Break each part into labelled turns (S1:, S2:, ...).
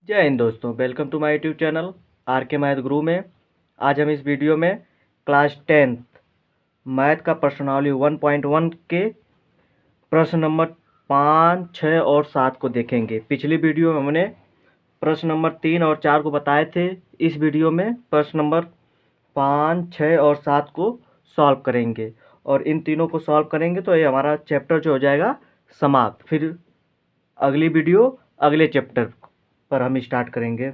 S1: जय हिंद दोस्तों, welcome to my YouTube channel R K math guru में। आज हम इस वीडियो में क्लास 10th मैथ का प्रश्नावली 1.1 के प्रश्न नंबर 5, 6 और 7 को देखेंगे। पिछली वीडियो में हमने प्रश्न नंबर 3 और 4 को बताए थे। इस वीडियो में प्रश्न नंबर 5, 6 और 7 को सॉल्व करेंगे और इन तीनों को सॉल्व करेंगे तो ये हमारा चैप्टर जो हो जाएगा समाप्त। फिर अगली वीडियो अगले चैप्टर पर हम स्टार्ट करेंगे।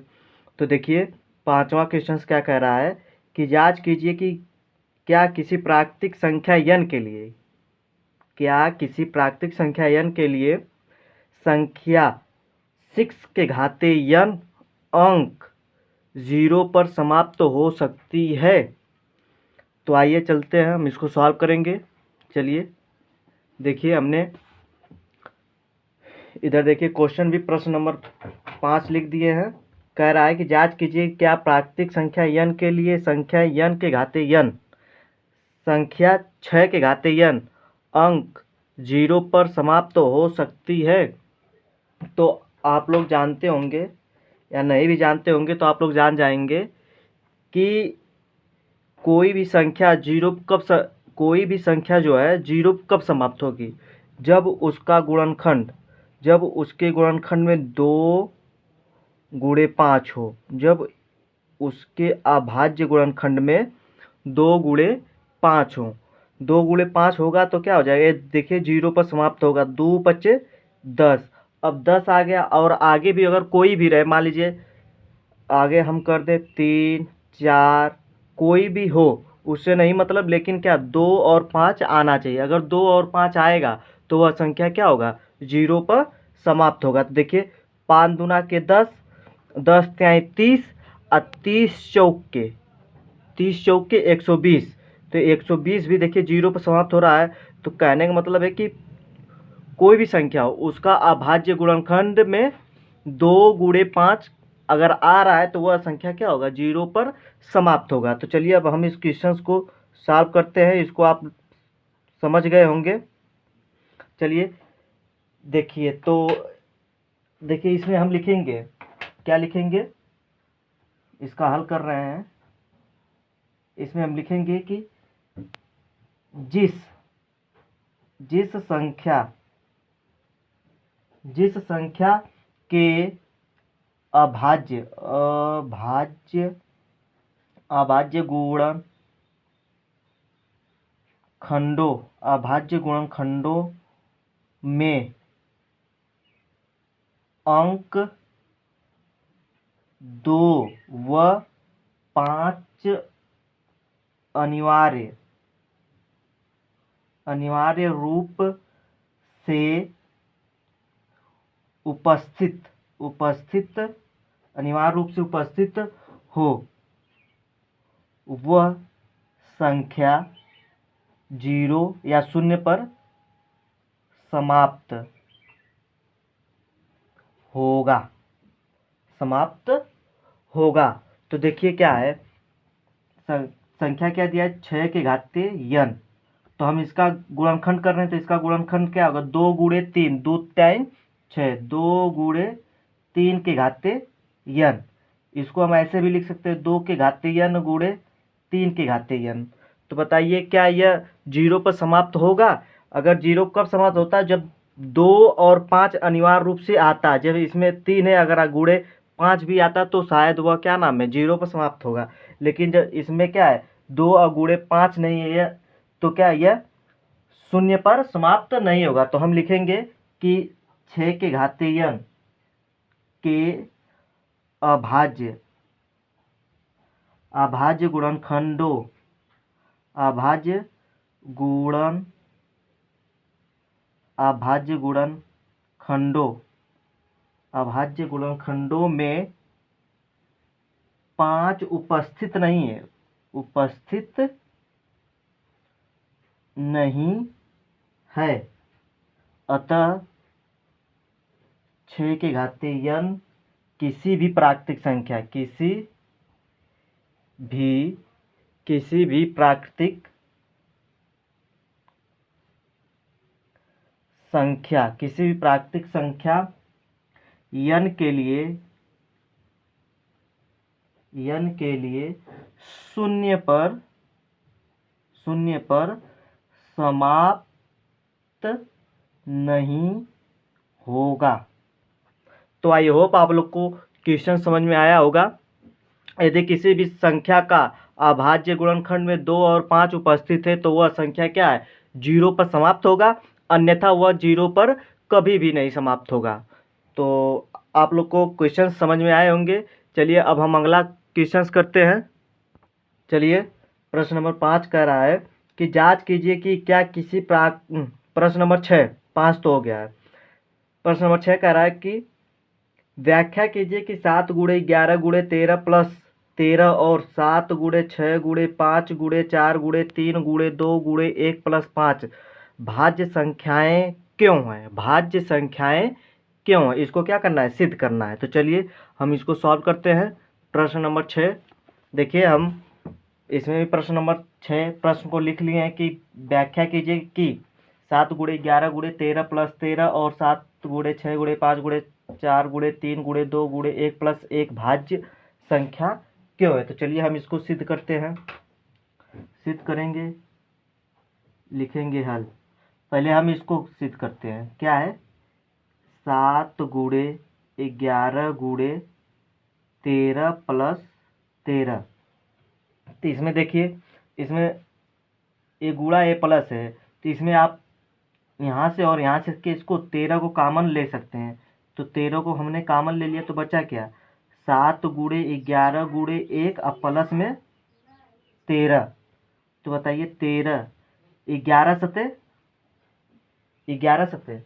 S1: तो देखिए, पांचवा क्वेश्चन क्या कह रहा है कि जांच कीजिए कि क्या किसी प्राकृतिक संख्या n के लिए संख्या 6 के घाते n अंक 0 पर समाप्त हो सकती है। तो आइए चलते हैं, हम इसको सॉल्व करेंगे। चलिए देखिए, हमने इधर देखिए क्वेश्चन भी प्रश्न नंबर 5 लिख दिए हैं। कह रहा है कि जांच कीजिए क्या प्राकृतिक संख्या n के लिए संख्या n के घाते n संख्या 6 के घाते n अंक 0 पर समाप्त हो सकती है। तो आप लोग जानते होंगे या नहीं भी जानते होंगे तो आप लोग जान जाएंगे कि कोई भी संख्या कोई भी संख्या जो है 0 कब समाप्त होगी, जब उसके गुणनखंड में 2 गुणे 5 हो। जब उसके अभाज्य गुणनखंड में 2 गुणे 5 हो। 2 गुणे 5 होगा तो क्या हो जाएगा, ये देखिए 0 पर समाप्त होगा। 2 पच्चे 10। अब 10 आ गया और आगे भी अगर कोई भी रहे, मान लीजिए आगे हम कर दे 3, 4, कोई भी हो, उससे नहीं मतलब, लेकिन क्या 2 और 5 आना चाहिए। अगर 2 और 5 आएगा तो वह संख्या क्या होगा, 0 पर समाप्त होगा। तो देखिए 5 दूना के 10, 10 त्याई 30 और 30 चौके 120। तो 120 भी देखिए 0 पर समाप्त हो रहा है। तो कहने का मतलब है कि कोई भी संख्या हो, उसका अभाज्य गुणनखंड में 2 गुणे 5 अगर आ रहा है तो वह संख्या क्या होगा, 0 पर समाप्त होगा। तो चलिए अब हम इस क्वेश्चन को सॉल्व करते हैं। इसको आप समझ गए होंगे। चलिए देखिए, तो देखिए इसमें हम लिखेंगे, क्या लिखेंगे, इसका हल कर रहे हैं। इसमें हम लिखेंगे कि जिस जिस संख्या के अभाज्य गुणनखंडों में अंक 2 व 5 अनिवार्य रूप से उपस्थित हो, वह संख्या 0 या 0 पर समाप्त होगा। तो देखिए क्या है, संख्या क्या दिया है, 6 के घाते n। तो हम इसका गुणनखंड कर रहे हैं तो इसका गुणनखंड क्या होगा, 2 गुणे 3, 2 टाइम 6, 2 गुणे 3 के घाते n। इसको हम ऐसे भी लिख सकते हैं, 2 के घाते n गुणे 3 के घाते n। तो बताइए क्या यह 0 पर समाप्त होगा। अगर 0 कब समाप्त होता है, जब 2 और 5 अनिवार्य रूप से आता है। जब इसमें 3 है, अगर गुणे 5 भी आता तो शायद वह क्या नाम है, 0 पर समाप्त होगा। लेकिन जब इसमें क्या है, 2 और गुणे 5 नहीं है यह, तो क्या यह 0 पर समाप्त नहीं होगा। तो हम लिखेंगे कि 6 के घाते n के अभाज्य गुणनखंडों में 5 उपस्थित नहीं है। अतः 6 के घाते n किसी भी प्राकृतिक संख्या n के लिए n के लिए शून्य पर समाप्त नहीं होगा। तो आई होप आप लोग को क्वेश्चन समझ में आया होगा। यदि किसी भी संख्या का अभाज्य गुणनखंड में 2 और 5 उपस्थित है तो वह संख्या क्या है, 0 पर समाप्त होगा, अन्यथा वह 0 पर कभी भी नहीं समाप्त होगा। तो आप लोग को क्वेश्चन समझ में आए होंगे। चलिए अब हम अगला क्वेश्चन करते हैं। चलिए प्रश्न नंबर 5 कह रहा है कि जांच कीजिए कि क्या किसी प्रश्न नंबर 6, 5 तो हो गया है। प्रश्न नंबर 6 कह रहा है कि व्याख्या कीजिए कि 7 गुणे 11 गुणे 13 प्लस 13 और 7 गुणे 6 गुणे 5 गुणे 4 गुणे 3 गुणे 2 गुणे 1 प्लस 5 भाज्य संख्याएं क्यों हैं। भाज्य संख्याएं क्यों हैं, इसको क्या करना है, सिद्ध करना है। तो चलिए हम इसको सॉल्व करते हैं। प्रश्न नंबर 6 देखिए, हम इसमें भी प्रश्न नंबर 6 प्रश्न को लिख लिए हैं कि व्याख्या कीजिए कि 7 गुणे 11 गुणे 13 प्लस 13 और 7 गुणे 6 गुणे 5 गुणे 4 गुणे 3 गुणे 2 गुणे 1 प्लस 1 भाज्य संख्या क्यों है। तो चलिए हम इसको सिद्ध करते हैं। सिद्ध करेंगे, लिखेंगे हल। पहले हम इसको सिद्ध करते हैं। क्या है, 7 गुणे 11 गुणे 13 प्लस 13। तो इसमें देखिए, इसमें ए गुणा ए प्लस है, तो इसमें आप यहाँ से और यहाँ से के इसको 13 को कॉमन ले सकते हैं। तो 13 को हमने कॉमन ले लिया तो बचा क्या, 7 गुणे 11 गुणे 1 अब प्लस में 13। तो बताइए 13 11 सते 11 सते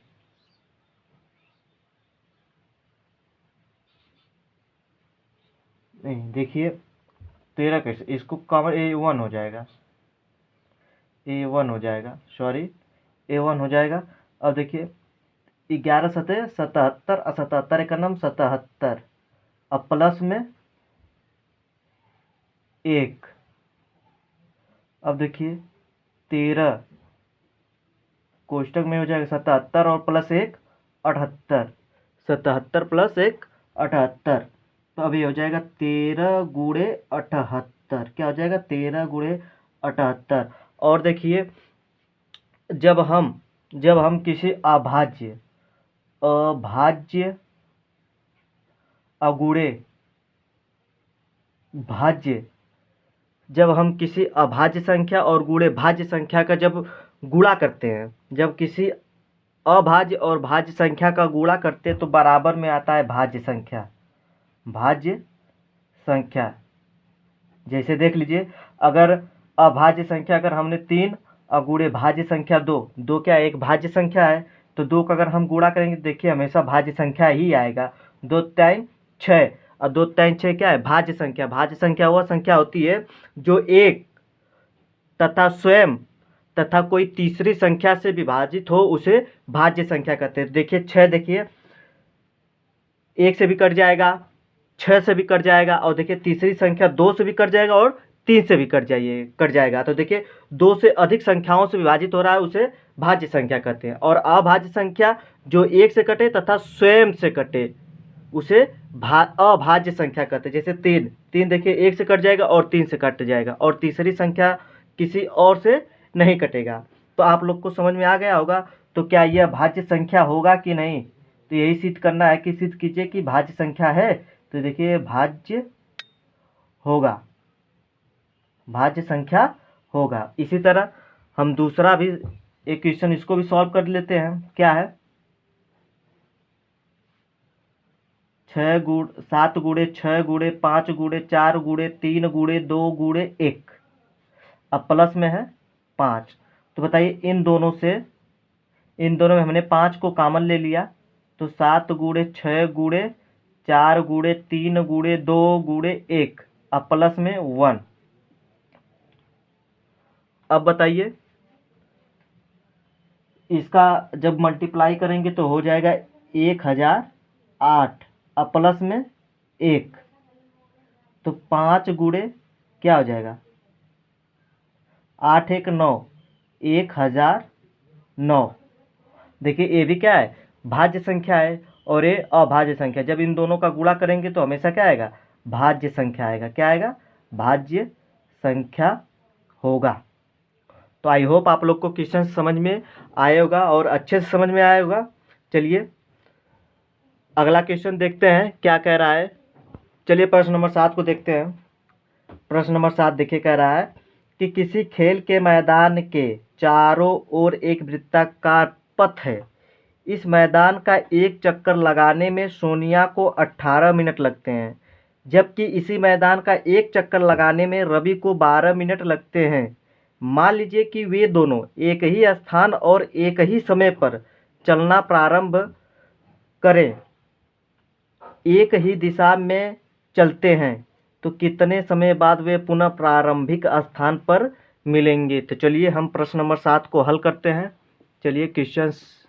S1: नहीं, देखिए 13 कैसे, इसको कॉमन A1 हो जाएगा, A1 हो जाएगा, सॉरी A1 हो जाएगा। अब देखिए 11 सते 77 और 77 एक नाम 77, अब प्लस में 1। अब देखिए 13 कोष्टक में हो जाएगा 77 और प्लस 1 78, 77 प्लस 1 78। तो अभी हो जाएगा 13 गुणे 78। क्या हो जाएगा, 13 गुणे 78। और देखिए जब हम किसी अभाज्य अगुणे भाज्य, जब हम किसी अभाज्य संख्या और गुणे भाज्य संख्या का जब गुणा करते हैं, जब किसी अभाज्य और भाज्य संख्या का गुणा करते हैं तो बराबर में आता है भाज्य संख्या। भाज्य संख्या जैसे देख लीजिए, अगर अभाज्य संख्या अगर हमने 3 और गुणे भाज्य संख्या 2, 2 क्या एक भाज्य संख्या है, तो 2 का अगर हम गुणा करेंगे देखिए हमेशा भाज्य संख्या ही आएगा। 2 3 6 और 2 3 6 क्या है, भाज्य संख्या। भाज्य संख्या वह संख्या होती है जो एक तथा स्वयं तथा कोई तीसरी संख्या से विभाजित हो, उसे भाज्य संख्या कहते हैं। देखिए 6, देखिए 1 से भी कट जाएगा, 6 से भी कट जाएगा, और देखिए तीसरी संख्या 2 से भी कट जाएगा और 3 से भी कट जाएगा। तो देखिए 2 से अधिक संख्याओं से विभाजित हो रहा है, उसे भाज्य संख्या कहते हैं। और अभाज्य संख्या जो 1 से कटे तथा स्वयं से कटे, उसे अभाज्य संख्या कहते हैं। जैसे 3 देखिए 1 से कट जाएगा और 3 से कट जाएगा, और तीसरी संख्या किसी और से नहीं कटेगा। तो आप लोग को समझ में आ गया होगा। तो क्या यह भाज्य संख्या होगा कि नहीं, तो यही सिद्ध करना है कि सिद्ध कीजिए कि भाज्य संख्या है। तो देखिए भाज्य होगा, भाज्य संख्या होगा। इसी तरह हम दूसरा भी एक क्वेश्चन इसको भी सॉल्व कर लेते हैं। क्या है, 7 गुणे 6 गुणे 5 गुणे 4 गुणे 3 गुणे 2 गुणे 1 अब प्लस में है 5। तो बताइए इन दोनों में हमने 5 को कॉमन ले लिया, तो 7 गुणे 6 गुणे 4 गुणे 3 गुणे 2 गुणे 1 अब प्लस में 1। अब बताइए इसका जब मल्टीप्लाई करेंगे तो हो जाएगा 1008 अब प्लस में 1। तो 5 गुणे क्या हो जाएगा, 8 1 9, 1009। देखिए ये भी क्या है, भाज्य संख्या है और ये अभाज्य संख्या। जब इन दोनों का गुणा करेंगे तो हमेशा क्या आएगा, भाज्य संख्या आएगा। क्या आएगा? भाज्य संख्या होगा। तो आई होप आप लोग को क्वेश्चन समझ में आया होगा और अच्छे से समझ में आया होगा। चलिए अगला क्वेश्चन देखते हैं क्या कह रहा है। चलिए प्रश्न नंबर 7 को देखते हैं। प्रश्न नंबर 7 देखिए, कह रहा है कि किसी खेल के मैदान के चारों ओर एक वृत्ताकार पथ है। इस मैदान का एक चक्कर लगाने में सोनिया को 18 मिनट लगते हैं, जबकि इसी मैदान का एक चक्कर लगाने में रवि को 12 मिनट लगते हैं। मान लीजिए कि वे दोनों एक ही स्थान और एक ही समय पर चलना प्रारंभ करें, एक ही दिशा में चलते हैं, तो कितने समय बाद वे पुनः प्रारंभिक स्थान पर मिलेंगे। तो चलिए हम प्रश्न नंबर 7 को हल करते हैं। चलिए क्वेश्चंस,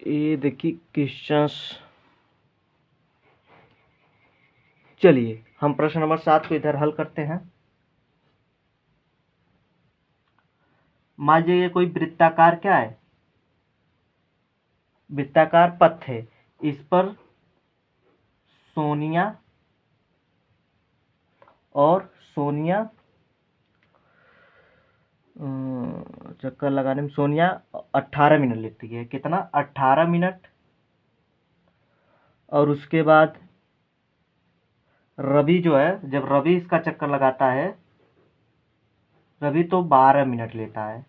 S1: ये देखिए क्वेश्चंस, चलिए हम प्रश्न नंबर 7 को इधर हल करते हैं। मान लीजिए ये कोई वृत्ताकार क्या है, वृत्ताकार पथ है। इस पर सोनिया चक्कर लगाने में सोनिया 18 मिनट लेती है। कितना? 18 मिनट। और उसके बाद रवि जो है, जब रवि इसका चक्कर लगाता है, रवि तो 12 मिनट लेता है।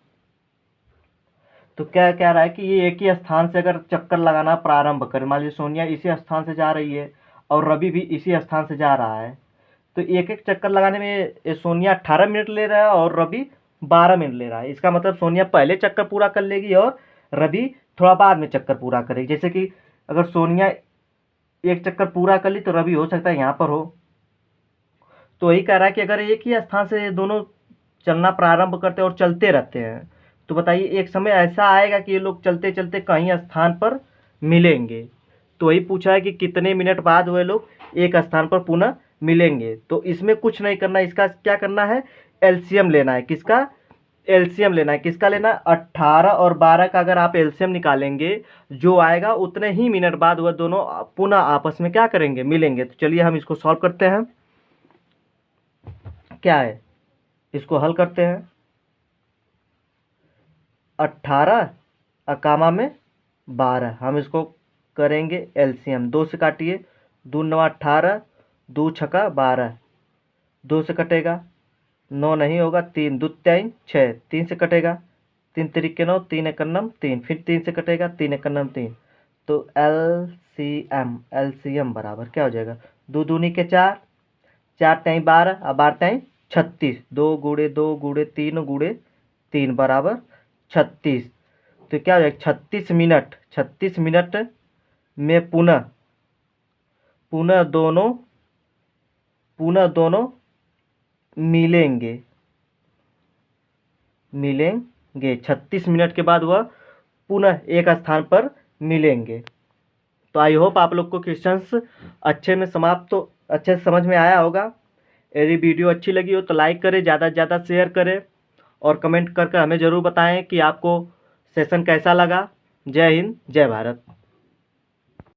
S1: तो क्या कह रहा है कि ये एक ही स्थान से अगर चक्कर लगाना प्रारंभ करें, मान लीजिए सोनिया इसी स्थान से जा रही है और रवि भी इसी स्थान से जा रहा है, तो एक एक चक्कर लगाने में ये सोनिया 18 मिनट ले रहा है और रवि 12 मिनट ले रहा है। इसका मतलब सोनिया पहले चक्कर पूरा कर लेगी और रवि थोड़ा बाद में चक्कर पूरा करेगी। जैसे कि अगर सोनिया एक चक्कर पूरा कर ली तो रवि हो सकता है यहाँ पर हो। तो यही कह रहा है कि अगर एक ही स्थान से दोनों चलना प्रारंभ करते हैं और चलते रहते हैं, तो बताइए एक समय ऐसा आएगा कि ये लोग चलते चलते कहीं स्थान पर मिलेंगे। तो वही पूछा है कि कितने मिनट बाद वे लोग एक स्थान पर पुनः मिलेंगे। तो इसमें कुछ नहीं करना, इसका क्या करना है? एलसीएम लेना है। किसका? एलसीएम लेना है। किसका लेना है? 18 और 12 का अगर आप एलसीएम निकालेंगे, जो आएगा उतने ही मिनट बाद वह दोनों पुनः आपस में क्या करेंगे? मिलेंगे। तो चलिए हम इसको सॉल्व करते हैं। क्या है, इसको हल करते हैं। 18 अकामा में 12, हम इसको करेंगे एलसीएम। 2 से काटिए, 2 9 18, 2 छक्का 12, 2 से कटेगा 9 नहीं होगा, 3 2 3 6, 3 से कटेगा, 3 त्रिक 9, 3 एक 3, फिर 3 से कटेगा, 3 एक 3। तो एलसीएम बराबर क्या हो जाएगा? 2 दूनी के 4, 4 3 12 और 12 3 36, 2 गुड़े 2 गुड़े 3 गुड़े 3 बराबर 36। तो क्या हो जाएगा? 36 मिनट। 36 मिनट में पुनः दोनों मिलेंगे। 36 मिनट के बाद वह पुनः एक स्थान पर मिलेंगे। तो आई होप आप लोग को क्वेश्चंस अच्छे से समझ में आया होगा। यदि वीडियो अच्छी लगी हो तो लाइक करें, ज़्यादा से ज़्यादा शेयर करें और कमेंट कर हमें ज़रूर बताएं कि आपको सेशन कैसा लगा। जय हिंद, जय भारत।